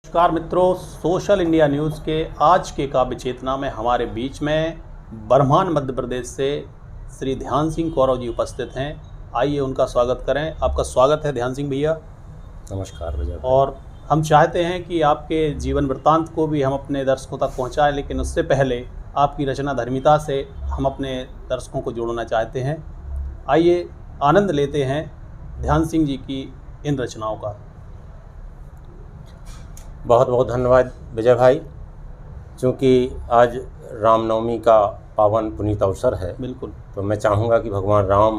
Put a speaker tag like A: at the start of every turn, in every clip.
A: नमस्कार मित्रों, social India news के आज के काव्य चेतना में हमारे बीच में बरमान मध्य प्रदेश से श्री ध्यान सिंह कौरव जी उपस्थित हैं। आइए उनका स्वागत करें। आपका स्वागत है ध्यान सिंह भैया।
B: नमस्कार भैया।
A: और हम चाहते हैं कि आपके जीवन वृत्तांत को भी हम अपने दर्शकों तक पहुंचाएं, लेकिन उससे पहले आपकी रचना धर्मिता से हम अपने दर्शकों को जोड़ना चाहते हैं। आइए आनंद लेते हैं ध्यान सिंह जी की इन रचनाओं का।
B: बहुत बहुत धन्यवाद विजय भाई। चूँकि आज रामनवमी का पावन पुनीत अवसर है,
A: बिल्कुल,
B: तो मैं चाहूँगा कि भगवान राम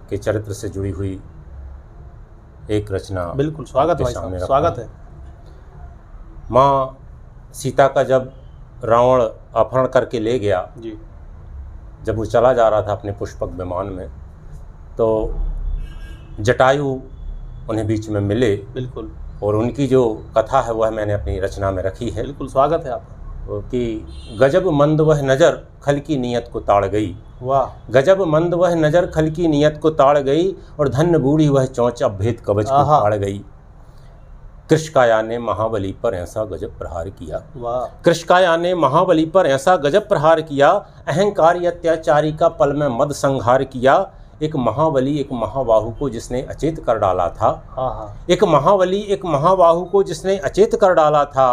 B: के चरित्र से जुड़ी हुई एक रचना
A: बिल्कुल स्वागत भाई साहब, स्वागत है।
B: माँ सीता का जब रावण अपहरण करके ले गया
A: जी,
B: जब वो चला जा रहा था अपने पुष्पक विमान में, तो जटायु उन्हें बीच में मिले।
A: बिल्कुल,
B: और उनकी जो कथा है वह मैंने अपनी रचना में रखी है।
A: बिल्कुल स्वागत है आपका।
B: कि गजब मंद वह नज़र खल की नीयत को ताड़ गई।
A: वाह।
B: गजब मंद वह नज़र खल की नीयत को ताड़ गई, और धन्य बूढ़ी वह चौंच अब भेद कवच को फाड़ गई। कृष्णकाया ने महाबली पर ऐसा गजब प्रहार किया।
A: वाह।
B: कृष्णकाया ने महाबली पर ऐसा गजब प्रहार किया, अहंकारी अत्याचारी का पल में मद संहार किया। एक महाबली एक महाबाहु को जिसने अचेत कर डाला था। एक महाबली एक महाबाहु को जिसने अचेत कर डाला था।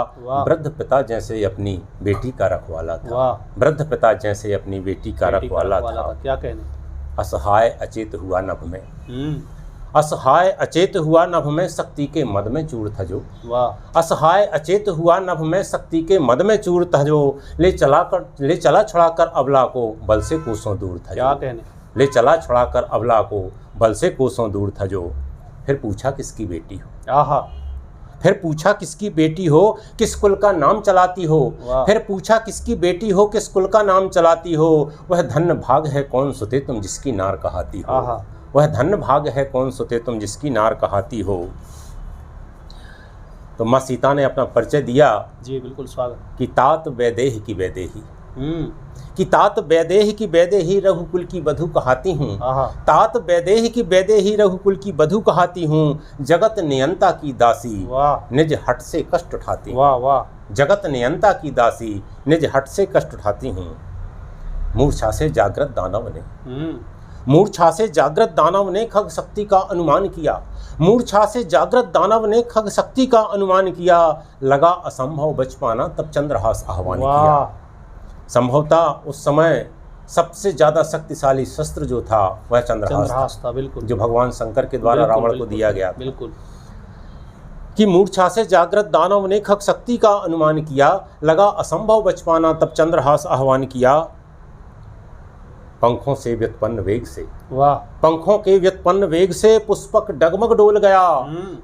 B: वृद्ध पिता जैसे अपनी बेटी का रखवाला था। वृद्ध पिता जैसे अपनी बेटी का रखवाला था।
A: क्या कहने।
B: असहाय अचेत हुआ नभ में, असहाय अचेत हुआ नभ में शक्ति के मद में चूर था जो। असहाय अचेत हुआ नभ में शक्ति के मद में चूर था जो। ले चला छुड़ाकर अबला को बल से कोसों दूर था।
A: क्या कहने।
B: ले चला छुड़ाकर अबला को बल से कोसों दूर था जो। फिर पूछा किसकी बेटी हो।
A: आहा।
B: फिर पूछा किसकी बेटी हो, किस कुल का नाम चलाती हो। फिर पूछा किसकी बेटी हो, किस कुल का नाम चलाती हो। वह धन्य भाग है कौन सुते तुम जिसकी नार कहाती हो। वह धन्य भाग है कौन सुते तुम जिसकी नार कहाती हो। तो माँ सीता ने अपना परिचय दिया।
A: जी बिल्कुल स्वागत।
B: कि तात वैदेही की वैदेही, कि तात वैदेही की वैदेही रघुकुल की बधू कहाती हूँ। तात वैदेही की वैदेही रघुकुल की बधू कहाती हूँ। जगत नियंता की दासी निज हट से कष्ट उठाती।
A: वाह वाह।
B: जगत नियंता की दासी निज हट से कष्ट उठाती हूँ। मूर्छा से जागृत दानव ने, मूर्छा से जागृत दानव ने खग शक्ति का अनुमान किया। मूर्छा से जागृत दानव ने खग शक्ति का अनुमान किया। लगा असंभव बच पाना तब चंद्रहास आह्वान किया। संभवतः उस समय सबसे ज्यादा शक्तिशाली शस्त्र जो था वह चंद्रहास था। बिल्कुल, जो भगवान शंकर के द्वारा रावण को दिया गया था।
A: बिल्कुल।
B: कि मूर्छा से जागृत दानव ने खग शक्ति का अनुमान किया। लगा असंभव बच पाना तब चंद्रहास आह्वान किया। पंखों से व्युत्पन्न वेग से,
A: वाह,
B: पंखों के व्युत्पन्न वेग से पुष्पक डगमग डोल गया।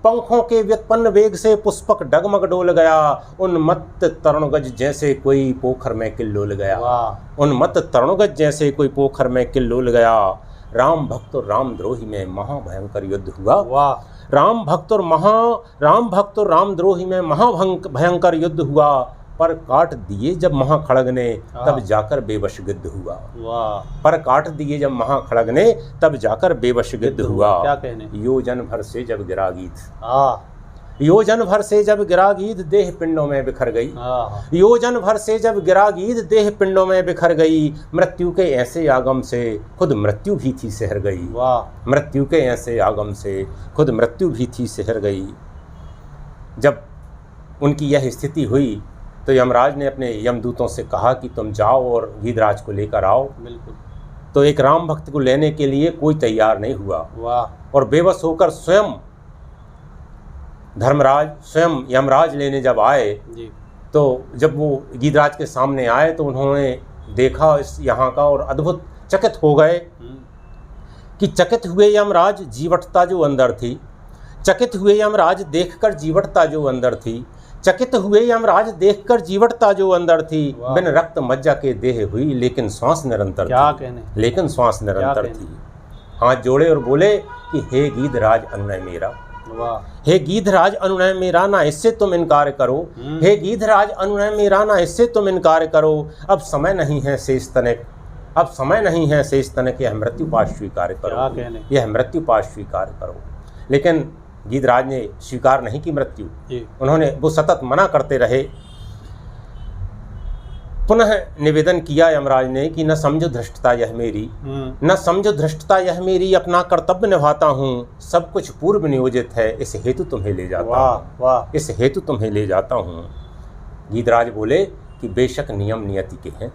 B: पंखों के व्युत्पन्न वेग से पुष्पक डगमग डोल गया। उन्मत्त तरुणगज जैसे कोई पोखर में किल्लोल गया। उन्मत्त तरुणगज जैसे कोई पोखर में किल्लोल गया। राम भक्त और रामद्रोही में महाभयंकर युद्ध हुआ। राम भक्त और रामद्रोही में महाभयंकर युद्ध हुआ। पर काट दिए जब महाखड़ग ने तब जाकर बेबश गिद्ध हुआ। पर काट दिए जब महाखड़ग ने तब जाकर बेबश गिद्ध हुआ।
A: क्या कहने।
B: योजन भर से जब गिरा गीत, योजन भर से जब गिरा गीत देह पिंडों में बिखर गई। योजन भर से जब गिरा गीत देह पिंडों में बिखर गई। मृत्यु के ऐसे आगम से खुद मृत्यु भी थी सहर गई। मृत्यु के ऐसे आगम से खुद मृत्यु भी थी सहर गई। जब उनकी यह स्थिति हुई तो यमराज ने अपने यमदूतों से कहा कि तुम जाओ और गीधराज को लेकर आओ।
A: बिल्कुल।
B: तो एक राम भक्त को लेने के लिए कोई तैयार नहीं हुआ।
A: वाह।
B: और बेबस होकर स्वयं धर्मराज, स्वयं यमराज लेने जब आए
A: जी,
B: तो जब वो गीधराज के सामने आए तो उन्होंने देखा इस यहाँ का और अद्भुत चकित हो गए। कि चकित हुए यमराज जीवटता जो अंदर थी। चकित हुए यमराज देखकर जीवटता जो अंदर थी। चकित हुए यमराज देखकर जीवटता जो अंदर थी। बिन रक्त मज्जा के देह हुई लेकिन श्वास निरंतर थी।
A: क्या कहने।
B: लेकिन श्वास निरंतर थी। हाथ जोड़े और बोले कि हे गीधराज अनुनय मेरा, हे गीधराज अनुनय मेरा ना इससे तुम इनकार करो। हे गीधराज अनुनय मेरा ना इससे तुम इनकार करो। अब समय नहीं है शेष तनिक, अब समय नहीं है शेष तनिक। यह मृत्यु पाश स्वीकार करो, यह मृत्यु पाश स्वीकार करो। लेकिन गीधराज ने स्वीकार नहीं की मृत्यु,
A: जी।
B: उन्होंने वो सतत मना करते रहे। पुनः निवेदन किया यमराज ने कि न समझो धृष्टता यह मेरी, न समझो धृष्टता यह मेरी, अपना कर्तव्य निभाता हूँ, सब कुछ पूर्व नियोजित है, इस हेतु तुम्हें ले जाता हूँ।
A: वाह,
B: इस हेतु तुम्हें ले जाता हूँ। गीधराज बोले कि बेशक नियम नियति के हैं,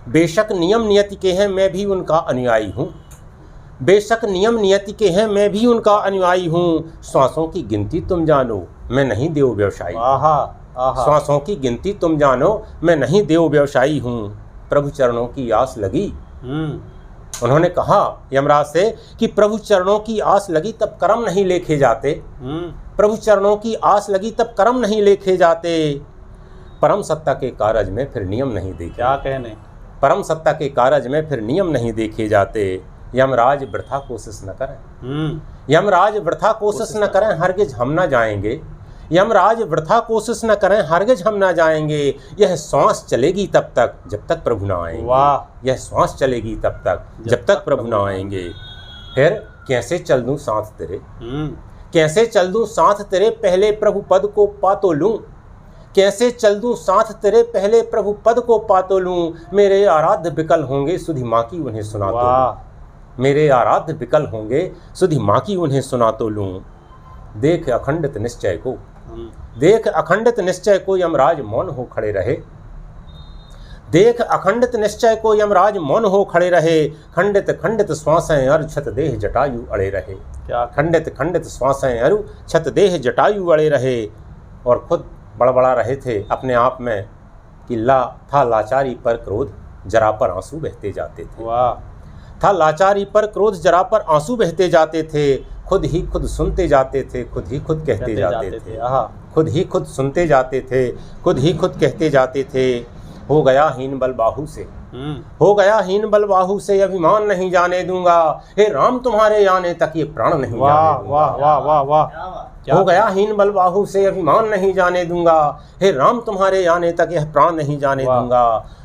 B: बेशक नियम नियति के हैं, मैं भी उनका अनुयायी हूँ, बेशक नियम नियति के हैं, मैं भी उनका अनुयायी हूँ। श्वासों की गिनती तुम जानो, मैं नहीं देव व्यवसायी, श्वासों की गिनती तुम जानो, मैं नहीं देव व्यवसायी हूँ। प्रभु चरणों की आस लगी, उन्होंने कहा यमराज से कि प्रभु चरणों की आस लगी तब कर्म नहीं लेखे जाते, प्रभु चरणों की आस लगी तब कर्म नहीं लेखे जाते। परम सत्ता के कारज में फिर नियम नहीं देखे,
A: क्या कहने,
B: परम सत्ता के कारज में फिर नियम नहीं देखे जाते। यमराज वृथा कोशिश न करें, यमराज वृथा कोशिश न करें, हरगिज हम न जाएंगे, यमराज वृथा कोशिश न करें, हरगिज हम न जाएंगे। यह श्वास चलेगी तब तक जब तक प्रभु न आएंगे,
A: वाह,
B: यह श्वास चलेगी तब तक जब तक प्रभु न आएंगे। फिर कैसे चल दूं साथ तेरे, कैसे चल दूं साथ तेरे, पहले प्रभु पद को पा तो लूं, कैसे चल दूं साथ तेरे, पहले प्रभु पद को पा तो लूं। मेरे आराध्य विकल होंगे, सुधी माँ की उन्हें सुना तो लूं, मेरे आराध्य विकल होंगे, सुधी माँ की उन्हें सुना तो लूं। देख अखंडित निश्चय को, देख अखंडित निश्चय को, यमराज मौन हो खड़े रहे, देख अखंडित निश्चय को, यमराज मौन हो खड़े रहे। खंडित खंडित श्वासें अरु छत देह जटायु अड़े रहे,
A: क्या
B: खंडित खंडित श्वासें अरु छत देह जटायु अड़े रहे। और खुद बड़बड़ा रहे थे अपने आप में कि था लाचारी पर क्रोध, जरा पर आंसू बहते जाते थे,
A: वाह,
B: था लाचारी पर क्रोध, जरा पर आंसू बहते जाते थे। खुद ही खुद सुनते जाते थे, खुद ही खुद कहते जाते थे, खुद ही खुद सुनते जाते थे, खुद ही खुद कहते जाते थे। हो गया हीन बल बाहु से, हो गया हीन बल बाहु से, अभिमान नहीं जाने दूंगा, हे राम तुम्हारे आने तक ये प्राण नहीं जाने दूंगा।
A: वाह वाह वाह वाह,
B: हो गया हीन बल बाहु से, अभिमान नहीं जाने दूंगा, हे राम तुम्हारे आने तक यह प्राण नहीं जाने दूंगा।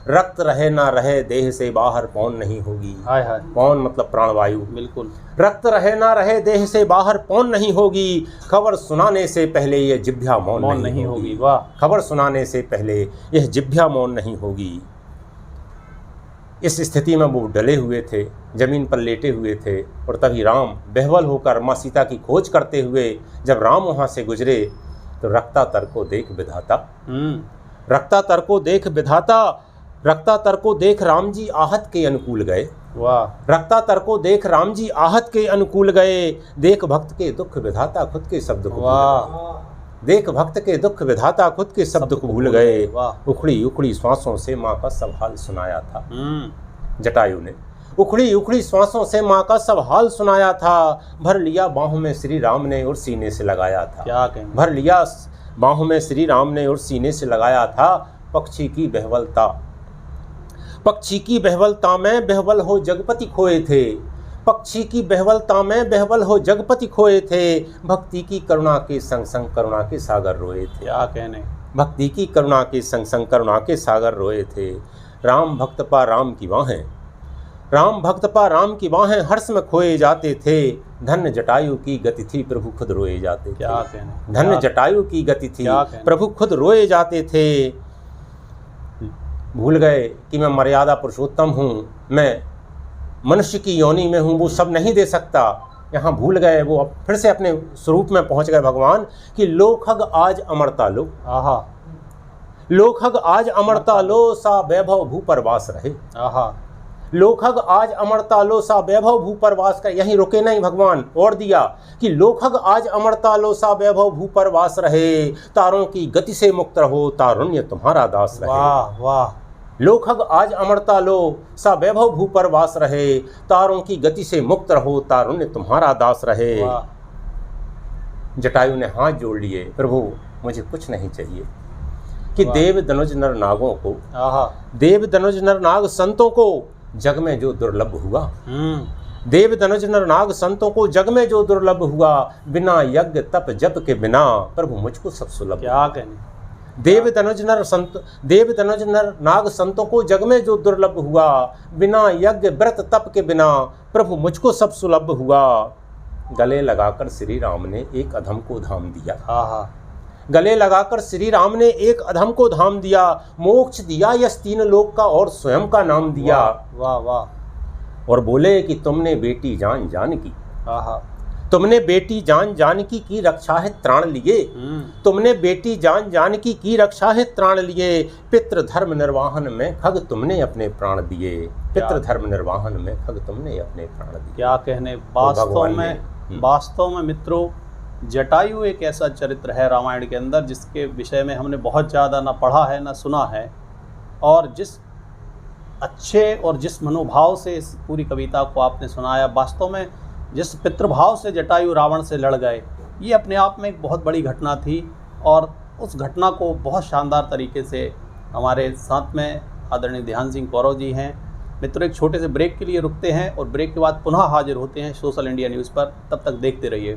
B: रक्त रहे ना रहे देह से बाहर पौन नहीं होगी,
A: हाय हाय,
B: पौन मतलब प्राणवायु,
A: बिल्कुल।
B: रक्त रहे ना रहे देह से बाहर पौन नहीं होगी, खबर सुनाने से पहले यह जिह्वा मौन नहीं होगी,
A: वाह,
B: खबर सुनाने से पहले यह जिह्वा मौन नहीं होगी। इस स्थिति में वो डले हुए थे, जमीन पर लेटे हुए थे, और तभी राम बेहवल होकर माँ सीता की खोज करते हुए जब राम वहाँ से गुजरे तो रक्ता तर को देख विधाता, रक्ता तर को देख विधाता, रक्ता तर को देख राम जी आहत के अनुकूल गए,
A: वाह,
B: रक्ता तर को देख राम जी आहत के अनुकूल गए। देख भक्त के दुख विधाता खुद के शब्द को, वाह, देख भक्त के दुख विधाता खुद के शब्द को भूल गए। उखड़ी उखड़ी श्वासों से माँ का सब हाल सुनाया था, जटायु ने उखड़ी उखड़ी श्वासों से माँ का सब हाल सुनाया था। भर लिया बाहों में श्री राम ने और सीने से लगाया था,
A: क्या कहें,
B: भर लिया बाहों में श्री राम ने और सीने से लगाया था। पक्षी की बहवलता, पक्षी की बहवलता में बहवल हो जगपति खोए थे, पक्षी की बहवलता में बहवल हो जगपति खोए थे। भक्ति की करुणा के संग संग करुणा के सागर रोए थे,
A: क्या कहने,
B: भक्ति की करुणा के संग संग करुणा के सागर रोए थे। राम भक्त पा राम की बाहें, राम भक्त पा राम की बाहें हर्ष में खोए जाते थे। धन्य जटायु की गति थी प्रभु खुद रोए जाते थे,
A: क्या कहने,
B: धन्य जटायु की गति थी प्रभु खुद रोए जाते थे। भूल गए कि मैं मर्यादा पुरुषोत्तम हूँ, मैं मनुष्य की योनि में हूँ, वो सब नहीं दे सकता। यहाँ भूल गए, वो अब फिर से अपने स्वरूप में पहुँच गए भगवान कि लोखग आज अमरता लो,
A: आहा,
B: लोखग आज अमरता लो, सा वैभव भू पर वास रहे,
A: आहा,
B: लोखग आज अमरता लो, सा वैभव भू पर वास कर। यहीं रुके नहीं भगवान, और दिया कि लोखग आज अमरता लो, सा वैभव भू पर वास रहे। तारों की गति से मुक्त रहो, तारुण्य तुम्हारा दास रहे,
A: वाह वाह,
B: लोखग आज अमरता लो, सा वैभव भू पर वास रहे। तारों की गति से मुक्त रहो, तारुण्य तुम्हारा दास रहे। जटायु ने हाथ जोड़ लिए, प्रभु मुझे कुछ नहीं चाहिए। कि देव धनुज नर नागों को, देव धनुज नर नाग संतों को जग में जो दुर्लभ हुआ, देव धनुज नर नाग संतों को जग में जो दुर्लभ हुआ। बिना यज्ञ तप जप के बिना प्रभु मुझको सब सुलभ,
A: क्या कहने,
B: देव धनुज नर संत, देव धनुज नर नाग संतों को जग में जो दुर्लभ हुआ। बिना यज्ञ व्रत तप के बिना प्रभु मुझको सब सुलभ हुआ। गले लगाकर श्री राम ने एक अधम को धाम दिया।
A: हाँ।
B: गले लगाकर श्री राम ने एक अधम को धाम दिया, मोक्ष दिया यस 3 लोक का और स्वयं का नाम दिया।
A: वाह वाह।
B: और बोले कि तुमने बेटी जान जानकी,
A: हाँ,
B: तुमने बेटी जान जानकी की रक्षा है त्राण लिए, तुमने बेटी जान जानकी की रक्षा है त्राण लिए, पितृ धर्म निर्वाहन में खग तुमने अपने प्राण दिए, पितृ धर्म निर्वाहन में खग तुमने अपने प्राण दिए।
A: क्या कहने। वास्तव में मित्रों, जटायु एक ऐसा चरित्र है रामायण के अंदर जिसके विषय में हमने बहुत ज़्यादा ना पढ़ा है ना सुना है, और जिस अच्छे और जिस मनोभाव से इस पूरी कविता को आपने सुनाया, वास्तव में जिस पितृभाव से जटायु रावण से लड़ गए, ये अपने आप में एक बहुत बड़ी घटना थी। और उस घटना को बहुत शानदार तरीके से हमारे साथ में आदरणीय ध्यान सिंह कौरव जी हैं। मित्रों, एक छोटे से ब्रेक के लिए रुकते हैं और ब्रेक के बाद पुनः हाजिर होते हैं सोशल इंडिया न्यूज़ पर। तब तक देखते रहिए।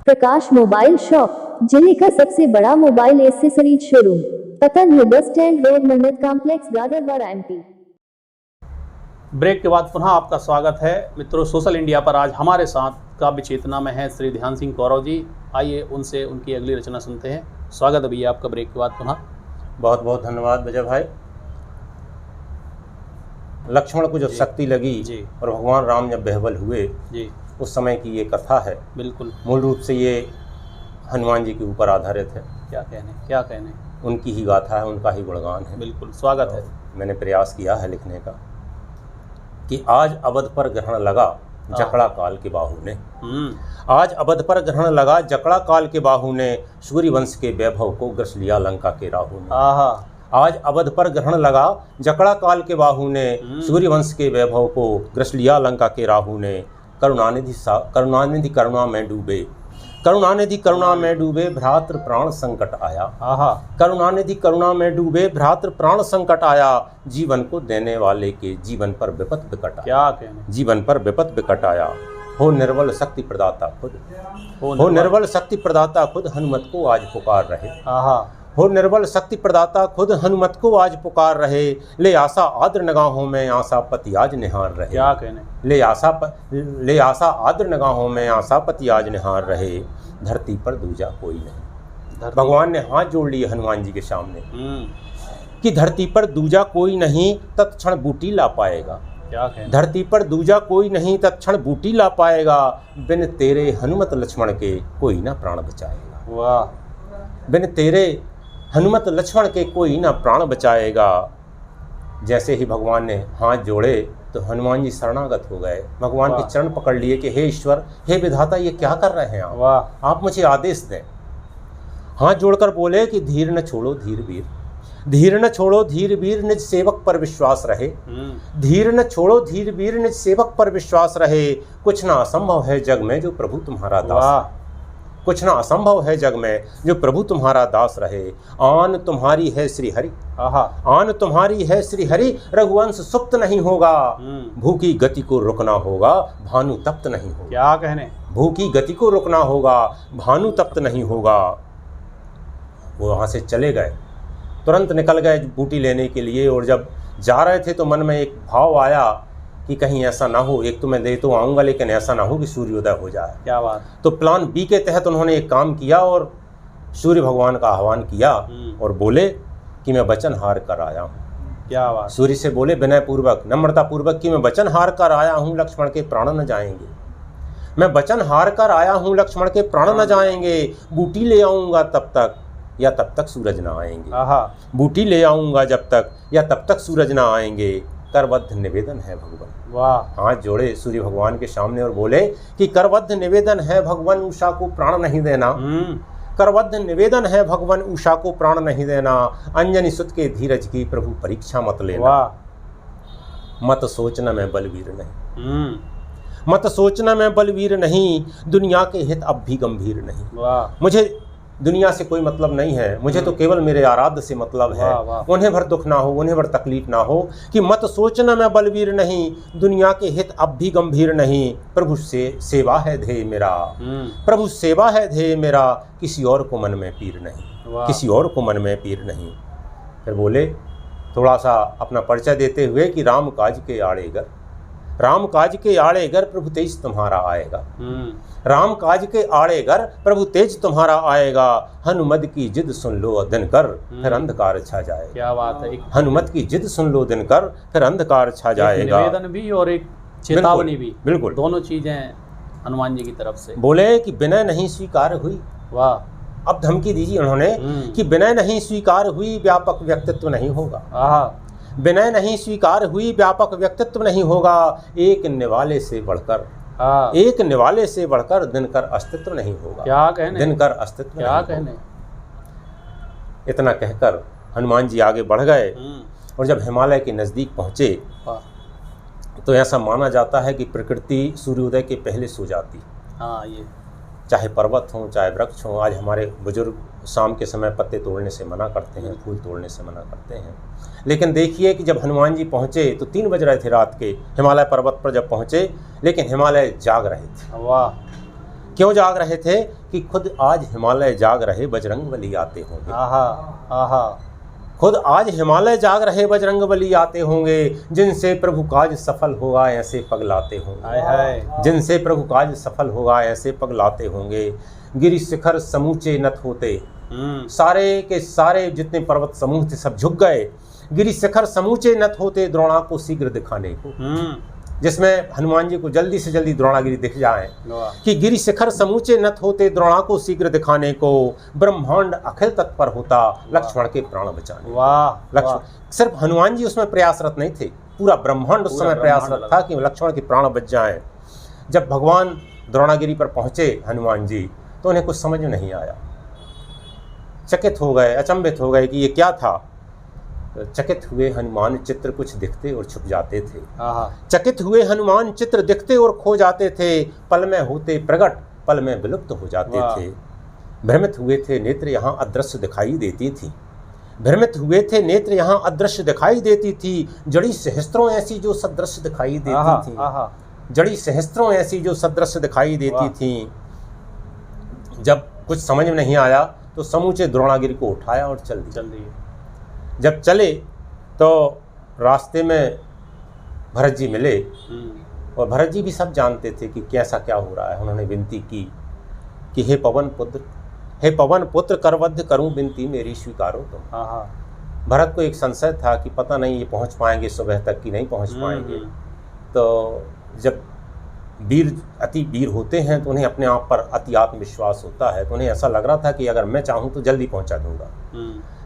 C: प्रकाश मोबाइल शॉप, जिले का सबसे बड़ा मोबाइल एसेसरीज शोरूम, पता न्यू बस स्टैंड रोड, मन्नत कॉम्प्लेक्स, गाडरवाड़ा, MP।
A: ब्रेक के बाद पुनः आपका स्वागत है। मित्रों, सोशल इंडिया पर आज हमारे साथ काव्य चेतना में है श्री ध्यान सिंह कौरव जी। आइए उनसे उनकी अगली रचना सुनते हैं। स्वागत है भैया आपका ब्रेक के बाद पुनः।
B: बहुत बहुत धन्यवाद विजय भाई। लक्ष्मण को जब शक्ति लगी
A: जी, और
B: भगवान राम जब बेहबल हुए
A: जी,
B: उस समय की ये कथा है।
A: बिल्कुल।
B: मूल रूप से ये हनुमान जी के ऊपर आधारित है।
A: क्या कहने।
B: उनकी ही गाथा है, उनका ही गुणगान है।
A: बिल्कुल, स्वागत है।
B: मैंने प्रयास किया है लिखने का कि आज अवध पर ग्रहण लगा जकड़ा काल के बाहु ने, आज अवध पर ग्रहण लगा जकड़ा काल के बाहु ने, सूर्यवंश के वैभव को ग्रस लिया लंका के राहु ने। आज अवध पर ग्रहण लगा जकड़ा काल के बाहु ने, सूर्यवंश के वैभव को ग्रस लिया लंका के राहु ने। करुणानिधि करुणा में डूबे, करुणानिधि करुणा में डूबे, भ्रातृ प्राण संकट आया। करुणानिधि करुणा में डूबे, भ्रातृ प्राण संकट आया, जीवन को देने वाले के जीवन पर विपत विकट आया।
A: क्या कहने।
B: जीवन पर विपत विकट आया। हो निर्बल शक्ति प्रदाता खुद, हो निर्बल शक्ति प्रदाता खुद, हनुमत को आज पुकार रहे। हो निर्बल शक्ति प्रदाता खुद, हनुमत को आज पुकार रहे, ले आशा आद्र निगाहों में आशा पति आज निहार रहे।
A: क्या कहने।
B: ले आशा आद्र निगाहों में आशा पति आज निहार रहे, धरती पर दूजा कोई नहीं। भगवान ने हाथ जोड़ लिए हनुमान जी के सामने कि धरती पर दूजा कोई नहीं, तत्क्षण बूटी ला पाएगा।
A: क्या कहने।
B: धरती पर दूजा कोई नहीं, तत्क्षण बूटी ला पाएगा, बिन तेरे हनुमत लक्ष्मण के कोई ना प्राण बचाएगा।
A: वाह।
B: बिन तेरे हनुमत लक्ष्मण के कोई ना प्राण बचाएगा। जैसे ही भगवान ने हाथ जोड़े तो हनुमान जी शरणागत हो गए, भगवान के चरण पकड़ लिए कि हे ईश्वर, हे विधाता, ये क्या कर रहे हैं आप?
A: वाह।
B: आप मुझे आदेश दें। हाथ जोड़कर बोले कि धीर न छोड़ो धीर वीर, धीर न छोड़ो धीर वीर, निज सेवक पर विश्वास रहे। धीर न छोड़ो धीर वीर, निज सेवक पर विश्वास रहे, कुछ ना असंभव है जग में जो प्रभु तुम्हारा दास, कुछ ना असंभव है जग में जो प्रभु तुम्हारा दास रहे। आन तुम्हारी है श्री हरि, आन तुम्हारी है श्री हरि, रघुवंश सुप्त नहीं होगा, भूखी गति को रुकना होगा, भानु तप्त नहीं होगा।
A: क्या कहने।
B: भूखी गति को रुकना होगा, भानु तप्त नहीं होगा। वो वहाँ से चले गए, तुरंत निकल गए बूटी लेने के लिए। और जब जा रहे थे तो मन में एक भाव आया कि कहीं ऐसा ना हो, एक तो मैं दे तो आऊँगा लेकिन ऐसा ना हो कि सूर्योदय हो जाए।
A: क्या बात।
B: तो प्लान बी के तहत उन्होंने एक काम किया और सूर्य भगवान का आह्वान किया और बोले कि मैं वचन हार कर आया हूँ।
A: क्या बात।
B: सूर्य से बोले विनय पूर्वक, नम्रता पूर्वक कि मैं वचन हार कर आया हूँ, लक्ष्मण के प्राण न जाएंगे। मैं वचन हार कर आया हूँ, लक्ष्मण के प्राण न जाएंगे। बूटी ले आऊँगा तब तक या तब तक सूरज ना आएंगे। बूटी ले आऊँगा जब तक या तब तक सूरज ना आएंगे। करबद्ध निवेदन है भगवान।
A: वाह।
B: हाथ जोड़े सूर्य भगवान के सामने और बोले कि करबद्ध निवेदन है भगवान, उषा को प्राण नहीं देना। करबद्ध निवेदन है भगवान, उषा को प्राण नहीं देना। अंजनी सुत के धीरज की प्रभु परीक्षा मत लेना। मत सोचना मैं बलवीर नहीं, मत सोचना मैं बलवीर नहीं, दुनिया के हित अब भी गंभीर नहीं।
A: वाह।
B: मुझे दुनिया से कोई मतलब नहीं है, मुझे तो केवल मेरे आराध्य से मतलब है। उन्हें भर दुख ना हो, उन्हें भर तकलीफ ना हो। कि मत सोचना मैं बलवीर नहीं, दुनिया के हित अब भी गंभीर नहीं। प्रभु से सेवा है ध्येय मेरा, प्रभु सेवा है ध्येय मेरा, किसी और को मन में पीर नहीं, किसी और को मन में पीर नहीं। फिर बोले थोड़ा सा अपना परिचय देते हुए कि राम काज के आड़ेगर, राम काज के आड़े गर प्रभु तेज तुम्हारा आएगा। राम काज के आड़े गर प्रभु तेज तुम्हारा आएगा, हनुमत की जिद सुन लो दिनकर फिर अंधकार छा जाएगा।
A: क्या बात है।
B: हनुमत की जिद सुन लो दिनकर फिर अंधकार छा जाएगा।
A: निवेदन भी और एक चेतावनी भी,
B: बिल्कुल
A: दोनों चीजें हनुमान जी की तरफ से।
B: बोले कि विनय नहीं स्वीकार हुई।
A: वाह।
B: अब धमकी दीजिए उन्होंने कि विनय नहीं स्वीकार हुई व्यापक व्यक्तित्व नहीं होगा। विनय नहीं स्वीकार हुई व्यापक व्यक्तित्व नहीं होगा, एक निवाले से बढ़कर एक निवाले से बढ़कर दिनकर अस्तित्व नहीं होगा।
A: क्या कहने,
B: दिनकर अस्तित्व
A: क्या कहने।
B: इतना कहकर हनुमान जी आगे बढ़ गए और जब हिमालय के नजदीक पहुंचे तो ऐसा माना जाता है कि प्रकृति सूर्योदय के पहले सो जाती।
A: ये
B: चाहे पर्वत हों चाहे वृक्ष हों। आज हमारे बुजुर्ग शाम के समय पत्ते तोड़ने से मना करते हैं, फूल तोड़ने से मना करते हैं, लेकिन देखिए कि जब हनुमान जी पहुँचे तो 3 बज रहे थे रात के। हिमालय पर्वत पर जब पहुँचे लेकिन हिमालय जाग रहे थे।
A: वाह।
B: क्यों जाग रहे थे? कि खुद आज हिमालय जाग रहे बजरंगबली आते होंगे। खुद आज हिमालय जाग रहे बजरंगबली आते होंगे, जिनसे प्रभु काज सफल होगा ऐसे पगलाते होंगे। जिनसे प्रभु काज सफल होगा ऐसे पगलाते होंगे। गिरि शिखर समूचे नत होते, सारे के सारे जितने पर्वत समूह थे सब झुक गए। गिरि शिखर समूचे नत होते द्रोणा को शीघ्र दिखाने को, जिसमें हनुमान जी को जल्दी से जल्दी द्रोणागिरी दिख जाए। कि गिरि शिखर समूचे नत होते द्रोणा को शीघ्र दिखाने को, ब्रह्मांड अखिल तत्पर होता लक्ष्मण के प्राण बचाने।
A: वाह।
B: लक्ष्मण सिर्फ हनुमान जी उसमें प्रयासरत नहीं थे, पूरा ब्रह्मांड उस समय प्रयासरत था कि लक्ष्मण के प्राण बच जाएं। जब भगवान द्रोणागिरी पर पहुंचे हनुमान जी तो उन्हें कुछ समझ में नहीं आया। चकित हो गए, अचंभित हो गए कि ये क्या था। चकित हुए हनुमान चित्र कुछ दिखते और छुप जाते थे। चकित हुए हनुमान चित्र दिखते और खो जाते थे, पल में होते प्रकट पल में विलुप्त हो जाते थे। भ्रमित हुए थे नेत्र यहाँ अदृश्य दिखाई देती थी। भ्रमित हुए थे नेत्र यहाँ अदृश्य दिखाई देती थी। जड़ी सहस्त्रों ऐसी जो सदृश्य दिखाई देती थी। जड़ी सहस्त्रों ऐसी जो सदृश्य दिखाई देती थी। जब कुछ समझ में नहीं आया तो समूचे द्रोणागिरी को उठाया और चल दिए। जब चले तो रास्ते में भरत जी मिले और भरत जी भी सब जानते थे कि कैसा क्या हो रहा है। उन्होंने विनती की कि हे पवन पुत्र करवध करूं विनती मेरी स्वीकारो तुम। भरत को एक संशय था कि पता नहीं ये पहुंच पाएंगे सुबह तक कि नहीं पहुंच पाएंगे। तो जब अति वीर होते हैं तो उन्हें अपने आप पर अति आत्मविश्वास होता है, तो उन्हें ऐसा लग रहा था कि अगर मैं चाहूँ तो जल्दी पहुँचा दूंगा।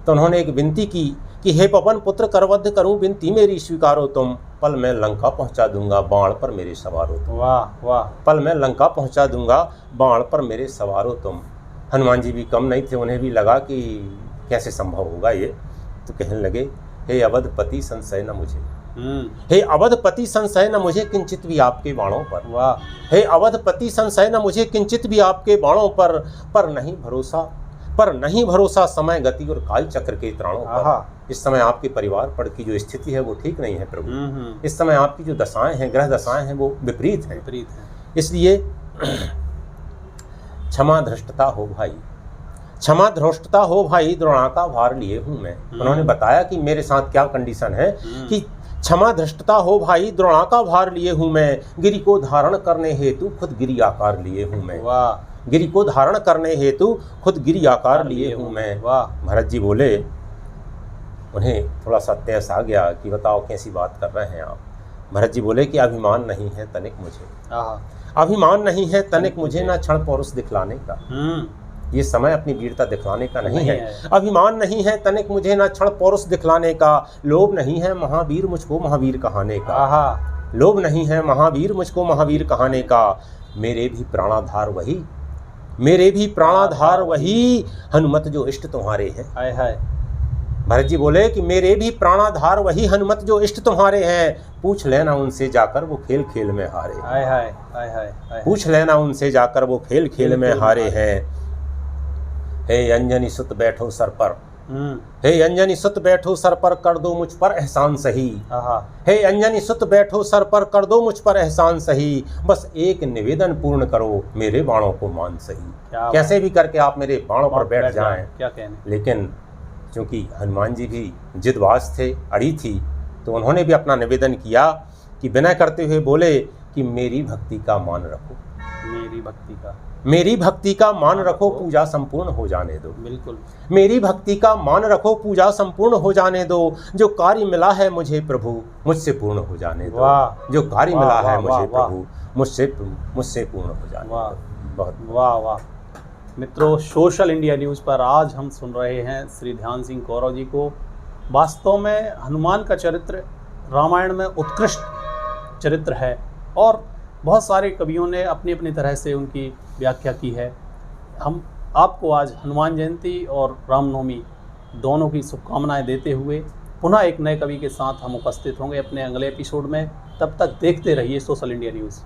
B: तो उन्होंने एक विनती की कि हे पवन पुत्र करवध करूं विनती मेरी स्वीकारो तुम, पल में लंका पहुंचा दूंगा बाण पर मेरे सवारो तुम। वाह वाह। पल में लंका पहुंचा दूंगा बाण पर मेरे सवारो तुम। हनुमान जी भी कम नहीं थे, उन्हें भी लगा कि कैसे संभव होगा ये। तो कहने लगे हे अवधपति संशय न मुझे, हे अवधपति संशय न मुझे किंचित भी आपके बाणों पर। वाह। हे अवधपति संशय न मुझे किंचित भी आपके बाणों पर नहीं भरोसा समय गति और काल चक्र के त्राणों पर। इस समय आपके परिवार पर की जो स्थिति है वो ठीक नहीं है प्रभु। इस समय आपकी जो दशाएं हैं, ग्रह दशाएं हैं वो विपरीत हैं। इसलिए क्षमा धृष्टता हो भाई, क्षमा धृष्टता हो भाई, द्रोणा का भार लिए हूं मैं। उन्होंने बताया कि मेरे साथ क्या कंडीशन है कि क्षमा धृष्टता हो भाई, द्रोणा का भार लिए हूं मैं। गिरि को धारण करने हेतु खुद गिरि आकार लिए हूं मैं। वाह। गिरि को धारण करने हेतु खुद गिरि आकार लिए हूं मैं। वाह। भरत जी बोले, उन्हें थोड़ा सा तैस आ गया कि बताओ कैसी बात कर रहे हैं आप। भरत जी बोले कि अभिमान नहीं है तनिक मुझे, अभिमान नहीं है तनिक मुझे, ना क्षण पौरुष दिखलाने का। ये समय अपनी वीरता दिखलाने का नहीं है। अभिमान नहीं है तनिक मुझे, ना क्षण पौरुष दिखलाने का। लोभ नहीं है महावीर मुझको महावीर कहाने का। लोभ नहीं है महावीर मुझको महावीर कहाने का। मेरे भी प्राणाधार वही, मेरे भी प्राणाधार वही, हनुमत जो इष्ट तुम्हारे हैं। हाय हाय। भरत जी बोले कि मेरे भी प्राणाधार वही, हनुमत जो इष्ट तुम्हारे हैं। पूछ लेना उनसे जाकर वो खेल खेल में हारे। हाय हाय हाय हाय। पूछ लेना उनसे जाकर वो खेल खेल में हारे हैं। हे अंजनी सुत बैठो सर पर, हे अंजनी सुत बैठो सर पर, कर दो मुझ पर एहसान सही। हे अंजनी सुत बैठो सर पर, कर दो मुझ पर एहसान सही। बस एक निवेदन पूर्ण करो, मेरे बाणों को मान सही। कैसे भी करके आप मेरे बाणों पर बैठ जाएं। क्या कहने। लेकिन चूंकि हनुमान जी भी जिदबाज थे, अड़ी थी, तो उन्होंने भी अपना निवेदन किया कि विनय करते हुए बोले कि मेरी भक्ति का मान रखो,
A: मेरी भक्ति का,
B: मेरी भक्ति का मान रखो, पूजा संपूर्ण हो जाने दो।
A: बिल्कुल,
B: मेरी भक्ति का मान रखो, पूजा संपूर्ण हो जाने दो। जो कार्य मिला है मुझे प्रभु, मुझसे पूर्ण हो जाने दो।
A: वाह,
B: जो कार्य
A: वाह,
B: मिला है
A: वाह,
B: मुझे
A: वाह,
B: प्रभु, मुझसे पूर्ण हो जाने
A: वाह,
B: दो। बहुत
A: वाह वाह। मित्रों, सोशल इंडिया न्यूज़ पर आज हम सुन रहे हैं श्री ध्यान सिंह कौरव जी को। वास्तव में हनुमान का चरित्र रामायण में उत्कृष्ट चरित्र है और बहुत सारे कवियों ने अपनी अपनी तरह से उनकी व्याख्या की है। हम आपको आज हनुमान जयंती और रामनवमी दोनों की शुभकामनाएं देते हुए पुनः एक नए कवि के साथ हम उपस्थित होंगे अपने अगले एपिसोड में। तब तक देखते रहिए सोशल इंडिया न्यूज़।